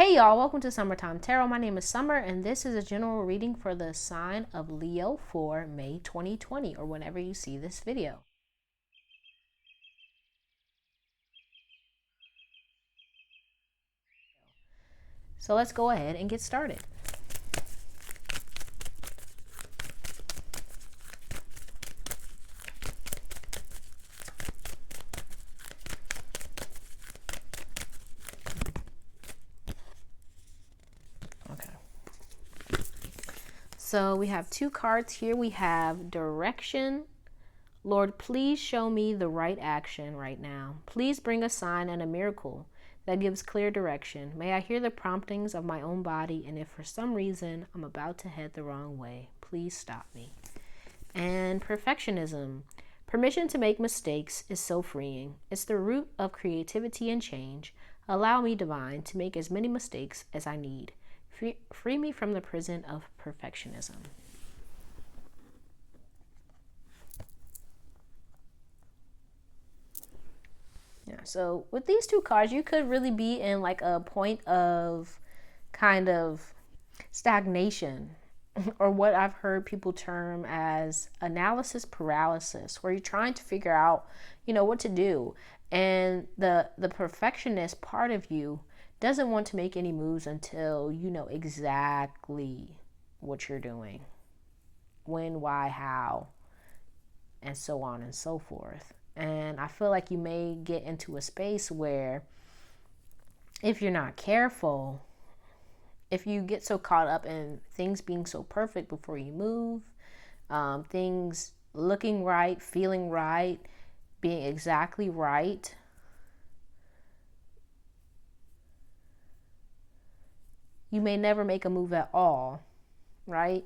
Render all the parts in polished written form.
Hey y'all, welcome to Summertime Tarot. My name is Summer and this is a general reading for the sign of Leo for May 2020 or whenever you see this video. So let's go ahead and get started. So we have two cards here. We have direction. Lord, please show me the right action right now. Please bring a sign and a miracle that gives clear direction. May I hear the promptings of my own body, and if for some reason I'm about to head the wrong way, please stop me. And perfectionism. Permission to make mistakes is so freeing. It's the root of creativity and change. Allow me, divine, to make as many mistakes as I need. Free me from the prison of perfectionism. Yeah, so with these two cards, you could really be in like a point of kind of stagnation, or what I've heard people term as analysis paralysis, where you're trying to figure out, what to do. And the perfectionist part of you doesn't want to make any moves until you know exactly what you're doing, when, why, how, and so on and so forth. And I feel like you may get into a space where, if you're not careful, if you get so caught up in things being so perfect before you move, things looking right, feeling right, being exactly right, you may never make a move at all, right?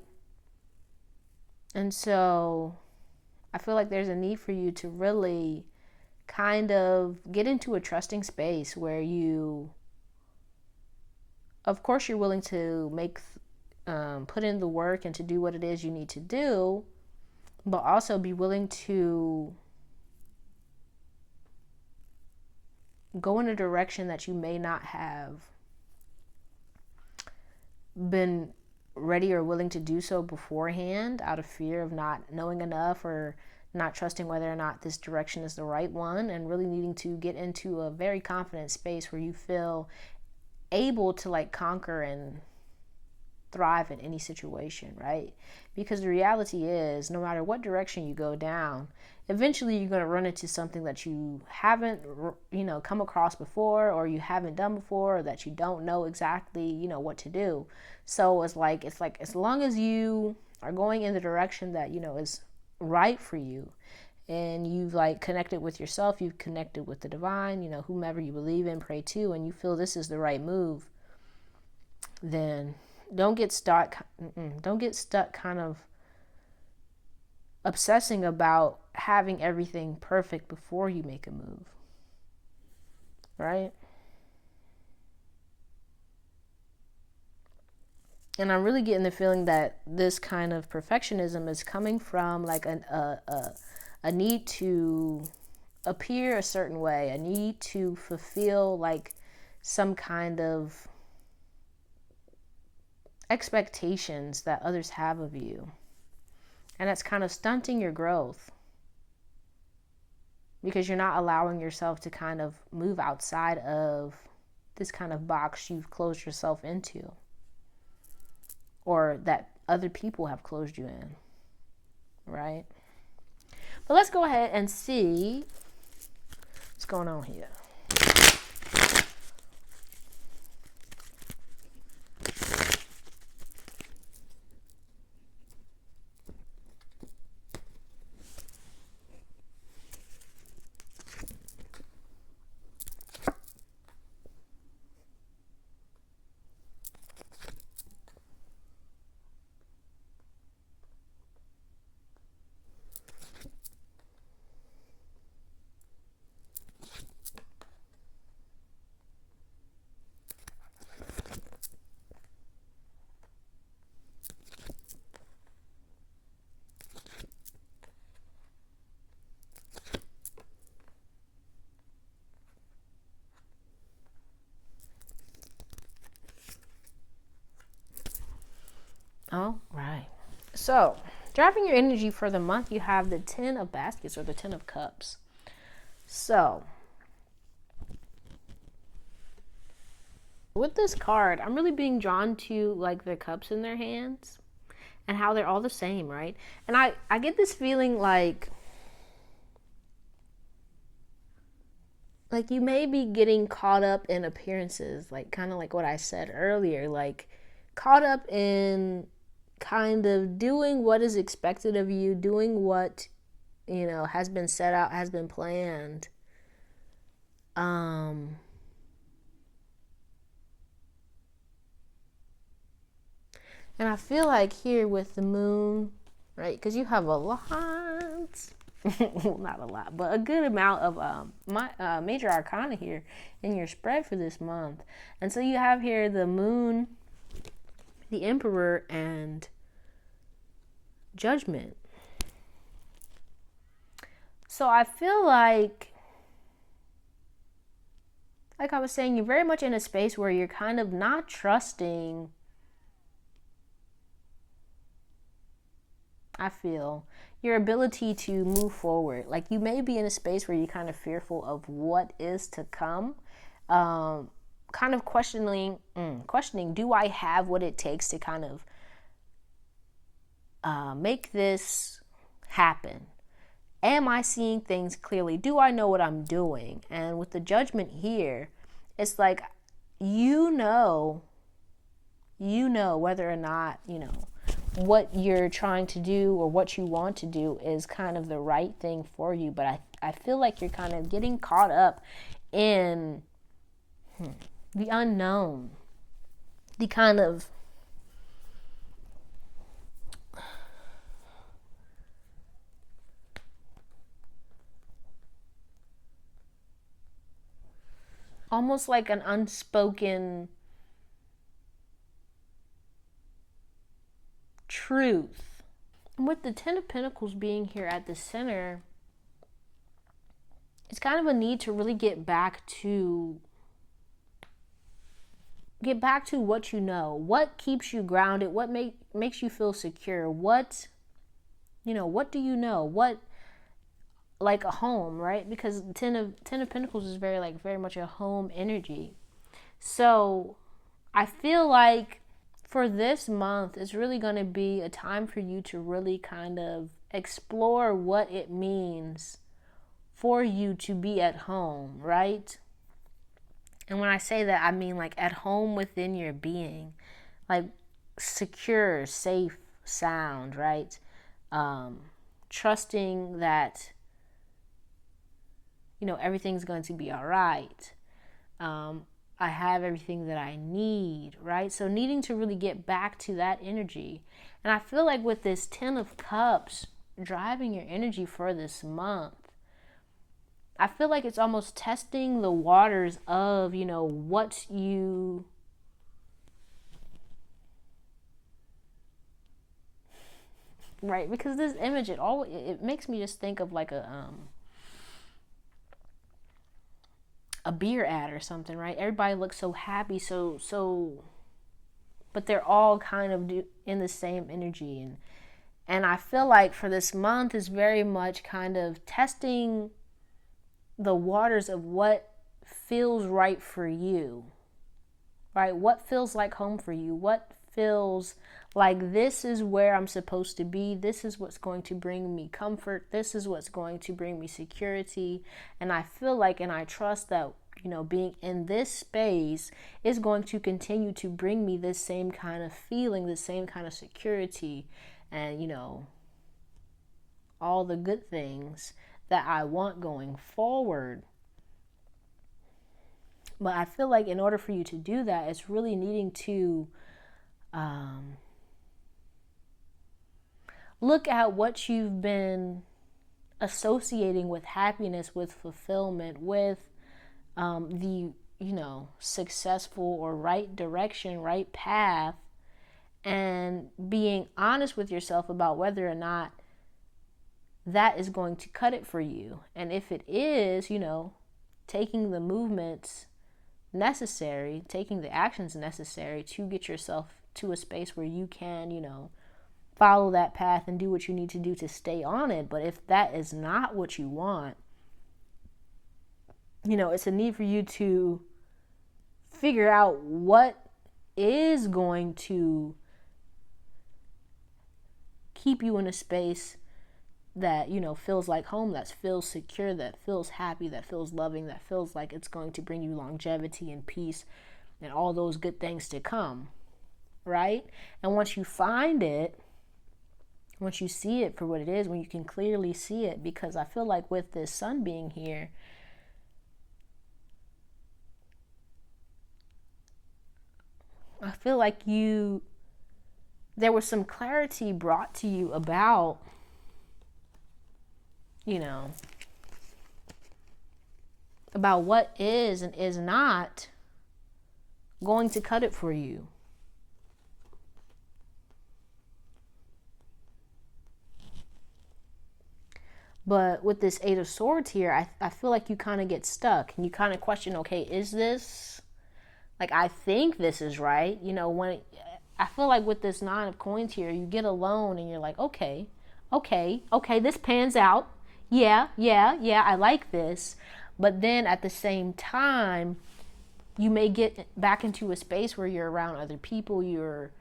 And so I feel like there's a need for you to really kind of get into a trusting space where you, of course, you're willing to put in the work and to do what it is you need to do, but also be willing to go in a direction that you may not have been ready or willing to do so beforehand, out of fear of not knowing enough or not trusting whether or not this direction is the right one, and really needing to get into a very confident space where you feel able to like conquer and thrive in any situation, right? Because the reality is, no matter what direction you go down, eventually you're going to run into something that you haven't come across before, or you haven't done before, or that you don't know exactly what to do. So it's like as long as you are going in the direction that is right for you, and you've like connected with yourself, you've connected with the divine, whomever you believe in, pray to, and you feel this is the right move, then don't get stuck kind of obsessing about having everything perfect before you make a move, right? And I'm really getting the feeling that this kind of perfectionism is coming from like a need to appear a certain way, a need to fulfill like some kind of expectations that others have of you. And that's kind of stunting your growth, because you're not allowing yourself to kind of move outside of this kind of box you've closed yourself into, or that other people have closed you in, right? But let's go ahead and see what's going on here. All right. So, driving your energy for the month, you have the 10 of baskets or the 10 of cups. So, with this card, I'm really being drawn to like the cups in their hands and how they're all the same, right? And I get this feeling like you may be getting caught up in appearances, like kind of like what I said earlier, like caught up in kind of doing what is expected of you, doing what, has been set out, has been planned. Um and I feel like here with the moon, right? Because you have a lot, well, not a lot, but a good amount of my major arcana here in your spread for this month. And so you have here the moon, the emperor, and judgment. So I feel like I was saying, you're very much in a space where you're kind of not trusting, I feel, your ability to move forward. Like you may be in a space where you're kind of fearful of what is to come. Kind of questioning, do I have what it takes to kind of make this happen? Am I seeing things clearly? Do I know what I'm doing? And with the judgment here, it's like you know whether or not, what you're trying to do or what you want to do is kind of the right thing for you. But I feel like you're kind of getting caught up in the unknown, the kind of almost like an unspoken truth. And with the 10 of Pentacles being here at the center, it's kind of a need to really get back to what you know, what keeps you grounded, what makes you feel secure, what do you know, what, like a home, right? Because 10 of Pentacles is very much a home energy. So I feel like for this month, it's really going to be a time for you to really kind of explore what it means for you to be at home, right? And when I say that, I mean like at home within your being, like secure, safe, sound, right? Trusting that, everything's going to be all right. I have everything that I need, right? So needing to really get back to that energy. And I feel like with this 10 of Cups driving your energy for this month, I feel like it's almost testing the waters of, what you right, because this image it makes me just think of like a beer ad or something, right? Everybody looks so happy, so but they're all kind of in the same energy, and I feel like for this month is very much kind of testing the waters of what feels right for you, right? What feels like home for you? What feels like this is where I'm supposed to be? This is what's going to bring me comfort. This is what's going to bring me security. And I feel like, and I trust that, being in this space is going to continue to bring me this same kind of feeling, this same kind of security, and, all the good things that I want going forward. But I feel like in order for you to do that, it's really needing to look at what you've been associating with happiness, with fulfillment, with the, successful or right direction, right path, and being honest with yourself about whether or not that is going to cut it for you. And if it is, taking the movements necessary, taking the actions necessary to get yourself to a space where you can, follow that path and do what you need to do to stay on it. But if that is not what you want, it's a need for you to figure out what is going to keep you in a space that, feels like home, that feels secure, that feels happy, that feels loving, that feels like it's going to bring you longevity and peace and all those good things to come, right? And once you find it, once you see it for what it is, when you can clearly see it, because I feel like with this sun being here, I feel like there was some clarity brought to you about, about what is and is not going to cut it for you. But with this Eight of Swords here, I feel like you kind of get stuck and you kind of question, okay, is this, like, I think this is right. When I feel like with this Nine of Coins here, you get alone and you're like, okay, this pans out. Yeah, I like this. But then at the same time, you may get back into a space where you're around other people, you're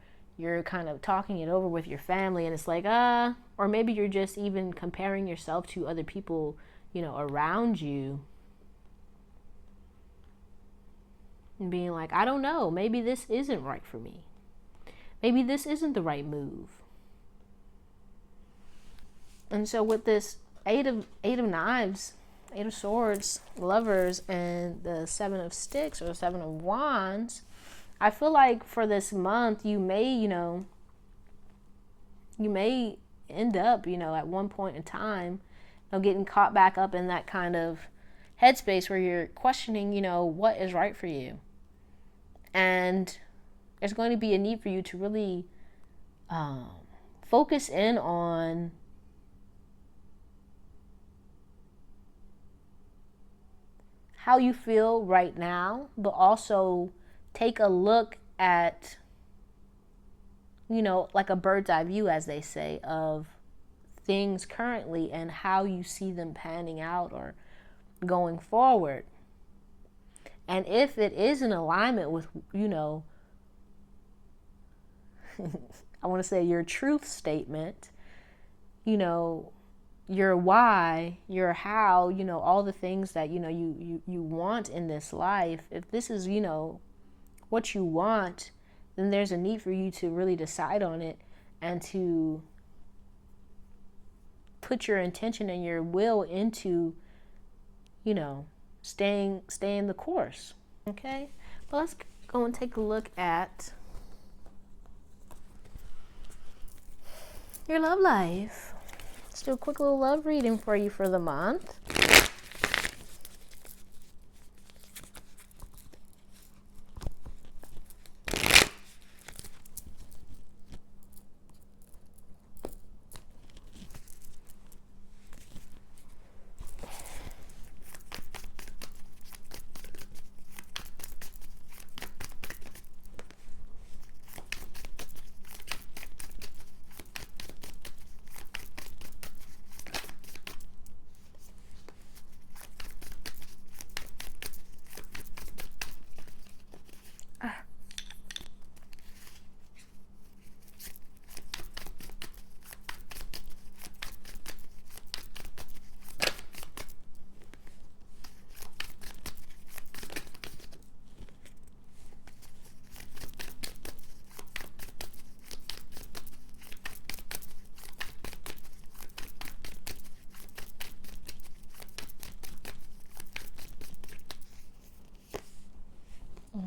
kind of talking it over with your family, and it's like, or maybe you're just even comparing yourself to other people, around you, and being like, I don't know, maybe this isn't right for me. Maybe this isn't the right move. And so with this Eight of Knives, Eight of Swords, Lovers, and the Seven of Sticks or the Seven of Wands, I feel like for this month you may, end up, at one point in time, getting caught back up in that kind of headspace where you're questioning, what is right for you. And there's going to be a need for you to really focus in on how you feel right now, but also take a look at, like a bird's eye view, as they say, of things currently and how you see them panning out or going forward. And if it is in alignment with, I want to say your truth statement, your why, your how, all the things that, you want in this life, if this is, what you want, then there's a need for you to really decide on it and to put your intention and your will into, staying the course. Okay? Well, let's go and take a look at your love life. Let's do a quick little love reading for you for the month.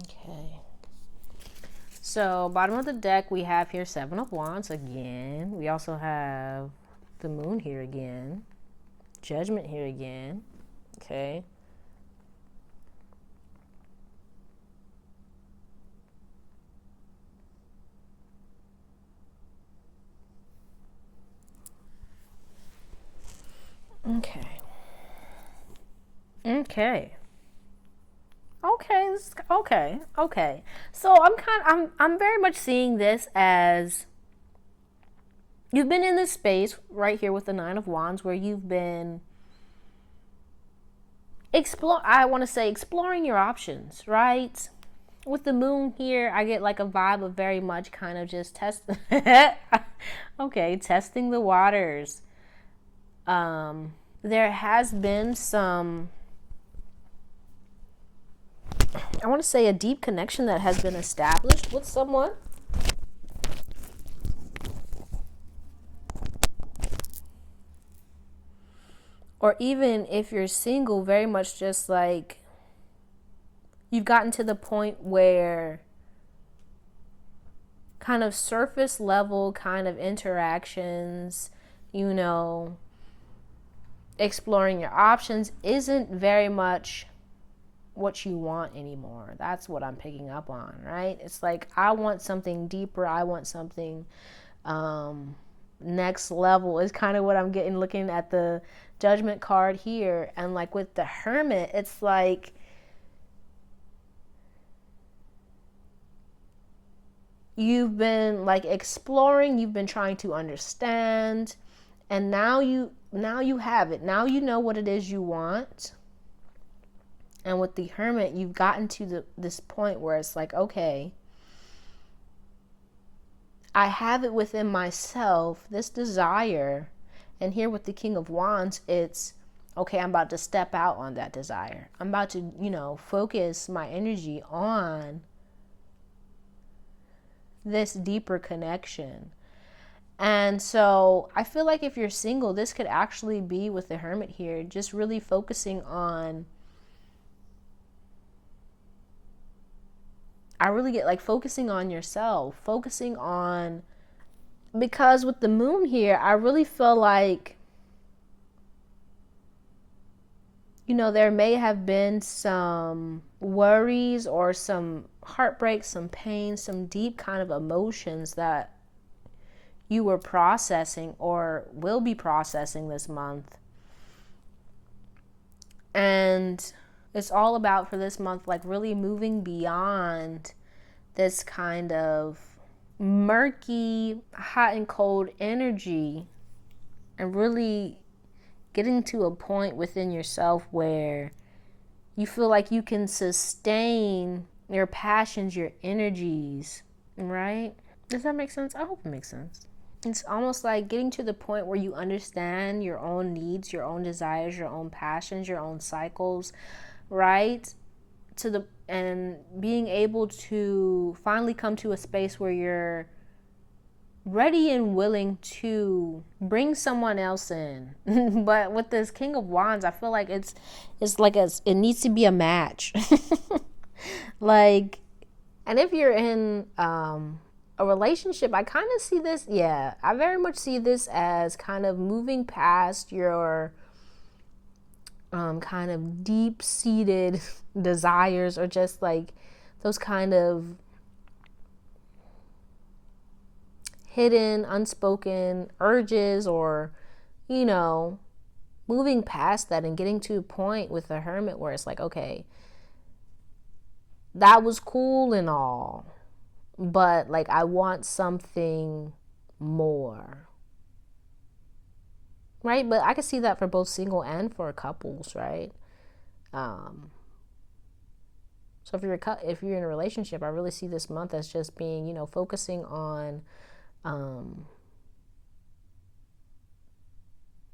Okay. So, bottom of the deck, we have here Seven of Wands again. We also have the Moon here again. Judgment here again. Okay. Okay. Okay. So I'm very much seeing this as you've been in this space right here with the Nine of Wands where you've been exploring your options, right? With the moon here, I get like a vibe of very much kind of just testing the waters. There has been some, I want to say, a deep connection that has been established with someone. Or even if you're single, very much just like you've gotten to the point where kind of surface level kind of interactions, exploring your options isn't very much what you want anymore. That's what I'm picking up on, right? It's like I want something deeper. I want something next level is kind of what I'm getting looking at the Judgment card here. And like with the Hermit, it's like you've been like exploring, you've been trying to understand, and now you have it. Now you know what it is you want. And with the Hermit, you've gotten to this point where it's like, okay, I have it within myself, this desire. And here with the King of Wands, it's, okay, I'm about to step out on that desire. I'm about to, focus my energy on this deeper connection. And so I feel like if you're single, this could actually be with the Hermit here, just really focusing on, I really get like focusing on yourself, focusing on, because with the Moon here, I really feel like, there may have been some worries or some heartbreak, some pain, some deep kind of emotions that you were processing or will be processing this month. And it's all about for this month, like really moving beyond this kind of murky, hot and cold energy and really getting to a point within yourself where you feel like you can sustain your passions, your energies, right? Does that make sense? I hope it makes sense. It's almost like getting to the point where you understand your own needs, your own desires, your own passions, your own cycles, right? And being able to finally come to a space where you're ready and willing to bring someone else in. But with this King of Wands, I feel like it's like it needs to be a match. Like, and if you're in a relationship, I kind of see this, I very much see this as kind of moving past your kind of deep-seated desires, or just like those kind of hidden, unspoken urges, or moving past that and getting to a point with the Hermit where it's like, okay, that was cool and all, but like I want something more, right? But I can see that for both single and for couples, right? So if you're in a relationship, I really see this month as just being, focusing on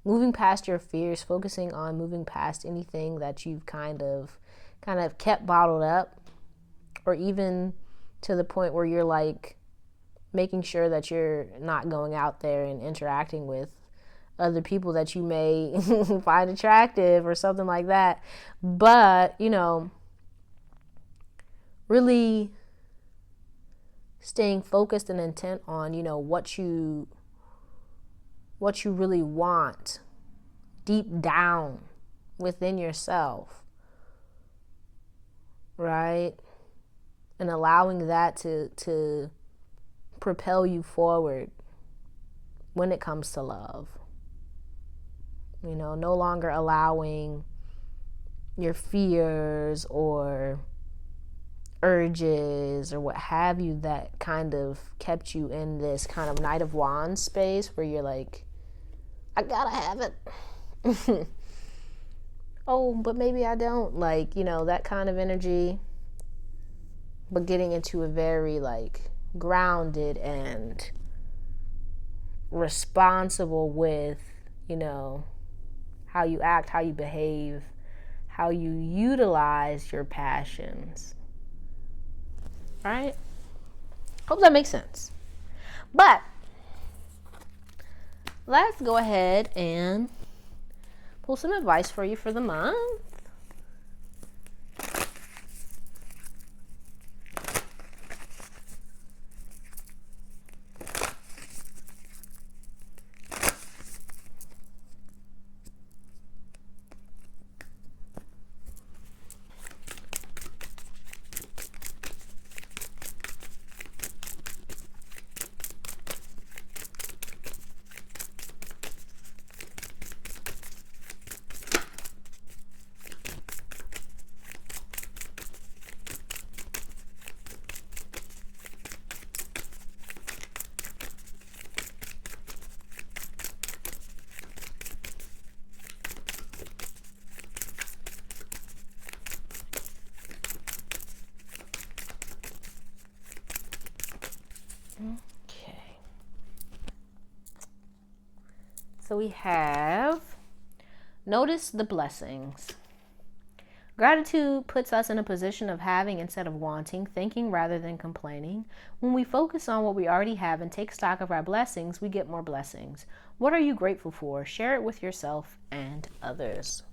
moving past your fears, focusing on moving past anything that you've kind of kept bottled up, or even to the point where you're like making sure that you're not going out there and interacting with other people that you may find attractive or something like that. But, really staying focused and intent on, what you really want deep down within yourself, right? And allowing that to propel you forward when it comes to love. No longer allowing your fears or urges or what have you that kind of kept you in this kind of Knight of Wands space where you're like, I gotta have it. Oh, but maybe I don't. Like, you know, that kind of energy. But getting into a very like grounded and responsible with, you know, how you act, how you behave, how you utilize your passions. Right? Hope that makes sense. But let's go ahead and pull some advice for you for the month. Okay. So we have notice the blessings. Gratitude puts us in a position of having instead of wanting, thinking rather than complaining. When we focus on what we already have and take stock of our blessings, we get more blessings. What are you grateful for? Share it with yourself and others.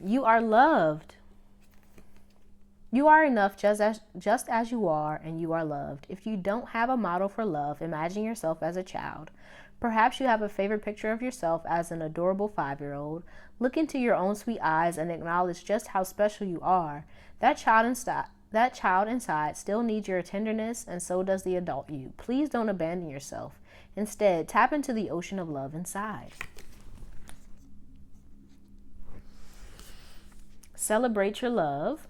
You are loved. You are enough just as you are, and you are loved. If you don't have a model for love, imagine yourself as a child. Perhaps you have a favorite picture of yourself as an adorable 5-year-old. Look into your own sweet eyes and acknowledge just how special you are. That child inside still needs your tenderness, and so does the adult you. Please don't abandon yourself. Instead, tap into the ocean of love inside. Celebrate your love.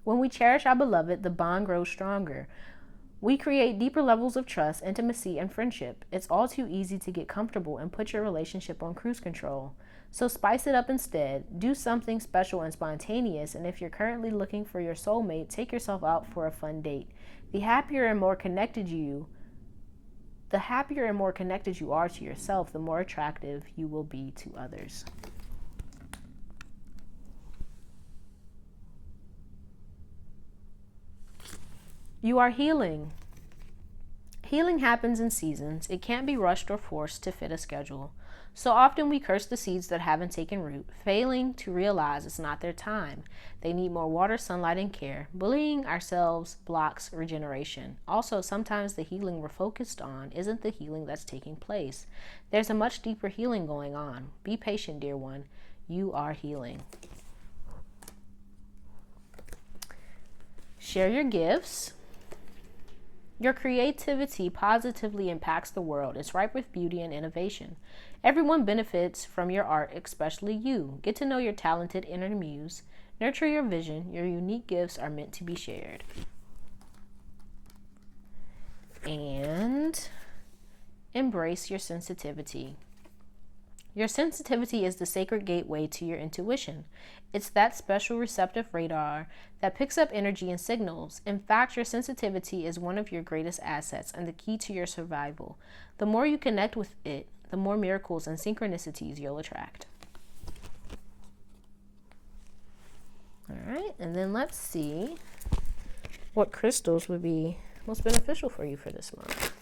When we cherish our beloved, the bond grows stronger. We create deeper levels of trust, intimacy, and friendship. It's all too easy to get comfortable and put your relationship on cruise control. So spice it up instead. Do something special and spontaneous, and if you're currently looking for your soulmate, take yourself out for a fun date. The happier and more connected you are to yourself, the more attractive you will be to others. You are healing. Healing happens in seasons. It can't be rushed or forced to fit a schedule. So often we curse the seeds that haven't taken root, failing to realize it's not their time. They need more water, sunlight, and care. Bullying ourselves blocks regeneration. Also, sometimes the healing we're focused on isn't the healing that's taking place. There's a much deeper healing going on. Be patient, dear one. You are healing. Share your gifts. Your creativity positively impacts the world. It's ripe with beauty and innovation. Everyone benefits from your art, especially you. Get to know your talented inner muse. Nurture your vision. Your unique gifts are meant to be shared. And embrace your sensitivity. Your sensitivity is the sacred gateway to your intuition. It's that special receptive radar that picks up energy and signals. In fact, your sensitivity is one of your greatest assets and the key to your survival. The more you connect with it, the more miracles and synchronicities you'll attract. All right, and then let's see what crystals would be most beneficial for you for this month.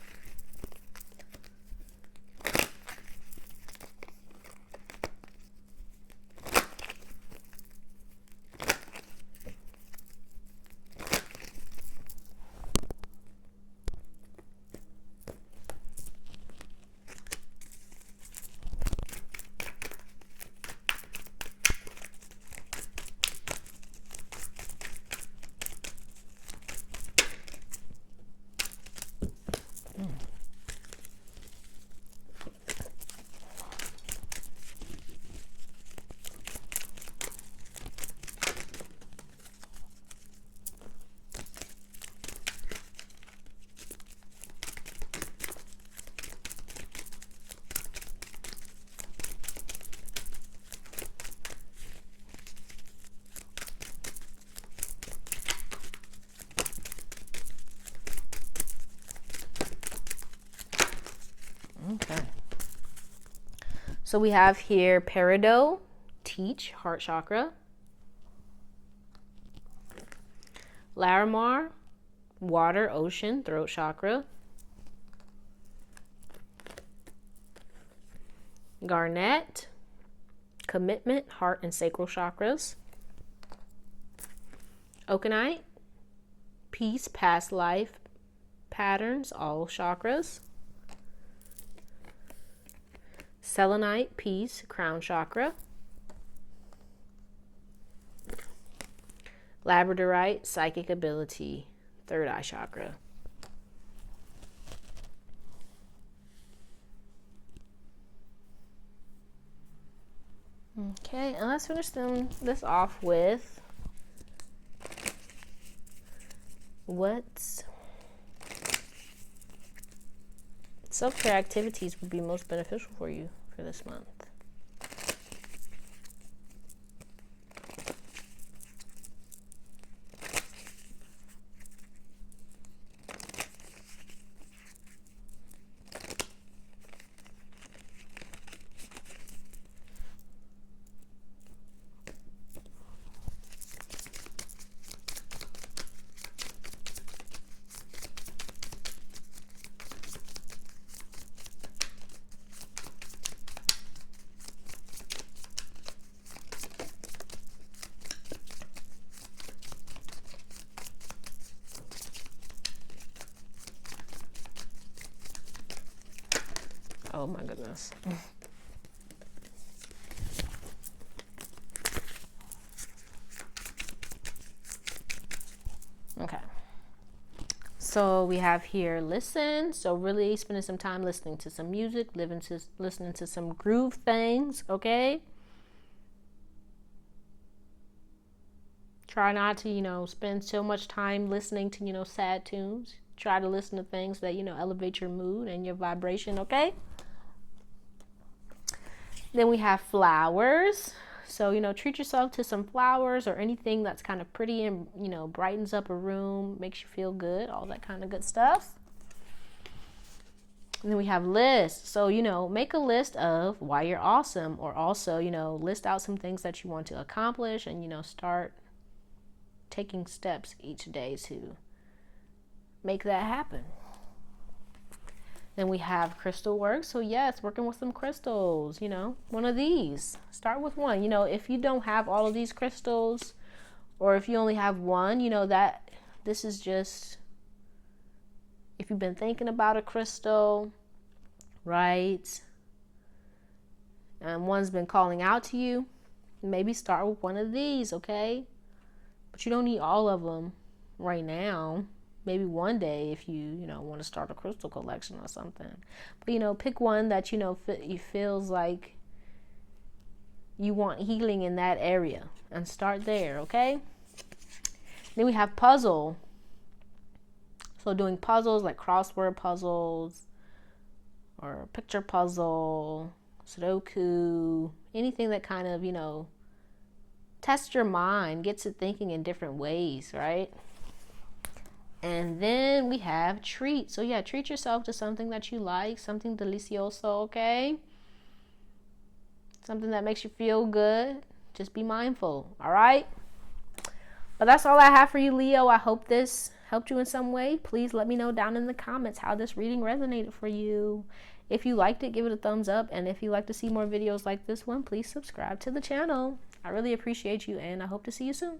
So we have here peridot, teach, heart chakra. Larimar, water, ocean, throat chakra. Garnet, commitment, heart and sacral chakras. Okanite, peace, past life, patterns, all chakras. Selenite, peace, crown chakra. Labradorite, psychic ability, third eye chakra. Okay, and let's finish this off with what self-care activities would be most beneficial for you for this month. Oh my goodness. Okay. So we have here listen. So really spending some time listening to some music, listening to some groove things, okay? Try not to, spend so much time listening to, sad tunes. Try to listen to things that, elevate your mood and your vibration, okay? Then we have flowers. So, treat yourself to some flowers or anything that's kind of pretty and, brightens up a room, makes you feel good, all that kind of good stuff. And then we have lists. So, make a list of why you're awesome, or also, list out some things that you want to accomplish and, start taking steps each day to make that happen. Then we have crystal work. So yes, working with some crystals, one of these. Start with one. If you don't have all of these crystals, or if you only have one, that this is just, if you've been thinking about a crystal, right? And one's been calling out to you, maybe start with one of these, okay? But you don't need all of them right now. Maybe one day if you want to start a crystal collection or something. But, pick one that, you feels like you want healing in that area and start there, okay? Then we have puzzle. So doing puzzles like crossword puzzles or picture puzzle, Sudoku, anything that kind of, tests your mind, gets it thinking in different ways, right? And then we have treat. So yeah, treat yourself to something that you like, something delicioso, okay? Something that makes you feel good. Just be mindful, all right? But that's all I have for you, Leo. I hope this helped you in some way. Please let me know down in the comments how this reading resonated for you. If you liked it, give it a thumbs up. And if you'd like to see more videos like this one, please subscribe to the channel. I really appreciate you, and I hope to see you soon.